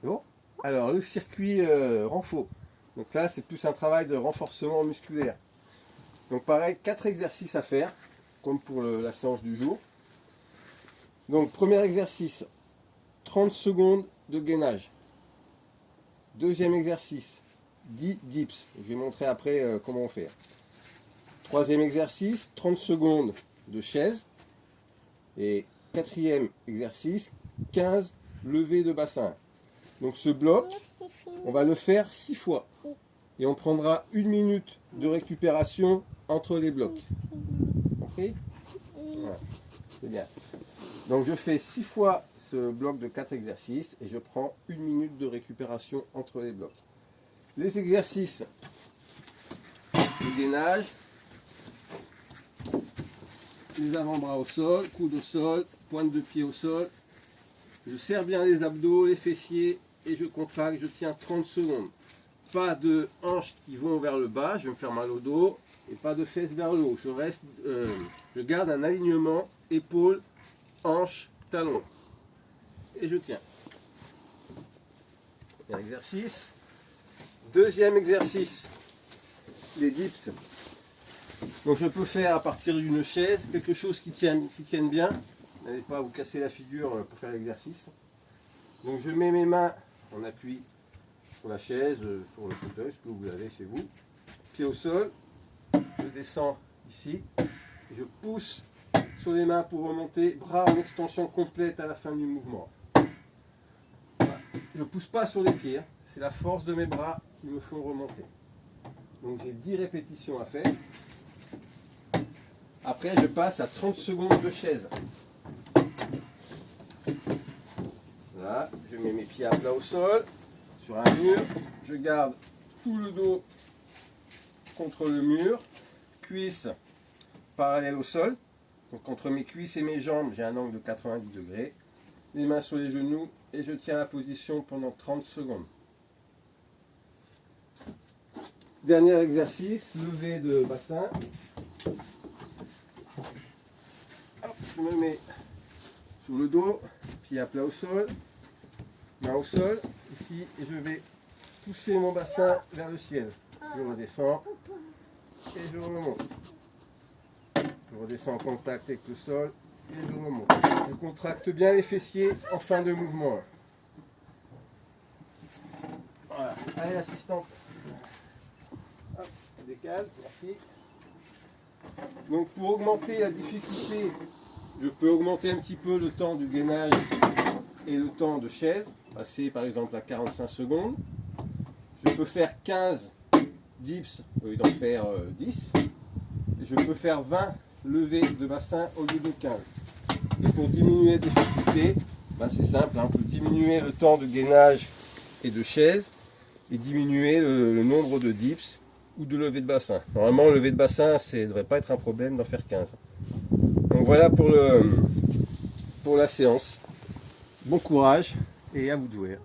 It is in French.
C'est bon? Alors, le circuit renfort. Donc là, c'est plus un travail de renforcement musculaire. Donc pareil, 4 exercices à faire, comme pour la séance du jour. Donc, premier exercice, 30 secondes de gainage. Deuxième exercice, 10 dips. Je vais montrer après comment on fait. Troisième exercice, 30 secondes de chaise. Et quatrième exercice, 15 levées de bassin. Donc ce bloc, on va le faire 6 fois. Et on prendra 1 minute de récupération entre les blocs. Compris? Voilà, c'est bien. Donc je fais 6 fois ce bloc de 4 exercices et je prends 1 minute de récupération entre les blocs. Les exercices de gainage, les avant-bras au sol, coude au sol, pointe de pied au sol. Je serre bien les abdos, les fessiers et je contracte, je tiens 30 secondes. Pas de hanches qui vont vers le bas, je vais me faire mal au dos, et pas de fesses vers le haut. Je garde un alignement épaules, hanches, talons. Et je tiens. Un exercice. Deuxième exercice, les dips. Donc je peux faire à partir d'une chaise quelque chose qui tienne bien. N'allez pas vous casser la figure pour faire l'exercice. Donc je mets mes mains en appui sur la chaise, sur le fauteuil, ce que vous avez chez vous. Pied au sol, je descends ici, je pousse sur les mains pour remonter, bras en extension complète à la fin du mouvement. Voilà. Je ne pousse pas sur les pieds, hein. C'est la force de mes bras qui me font remonter. Donc j'ai 10 répétitions à faire. Après je passe à 30 secondes de chaise. Là, je mets mes pieds à plat au sol, sur un mur, je garde tout le dos contre le mur, cuisses parallèles au sol, donc entre mes cuisses et mes jambes, j'ai un angle de 90 degrés, les mains sur les genoux et je tiens la position pendant 30 secondes. Dernier exercice, levée de bassin. Hop, je me mets sur le dos, pied à plat au sol, main au sol, ici, et je vais pousser mon bassin vers le ciel. Je redescends et je remonte. Je redescends en contact avec le sol et je remonte. Je contracte bien les fessiers en fin de mouvement. Voilà. Allez, assistante. Hop, on décale, merci. Donc pour augmenter la difficulté, je peux augmenter un petit peu le temps du gainage et le temps de chaise, passer par exemple à 45 secondes. Je peux faire 15 dips au lieu d'en faire 10. Et je peux faire 20 levées de bassin au lieu de 15. Et pour diminuer la difficulté, ben c'est simple, hein, on peut diminuer le temps de gainage et de chaise et diminuer le nombre de dips ou de levées de bassin. Normalement, lever de bassin, ça ne devrait pas être un problème d'en faire 15. Donc voilà pour la séance. Bon courage et à vous de jouer.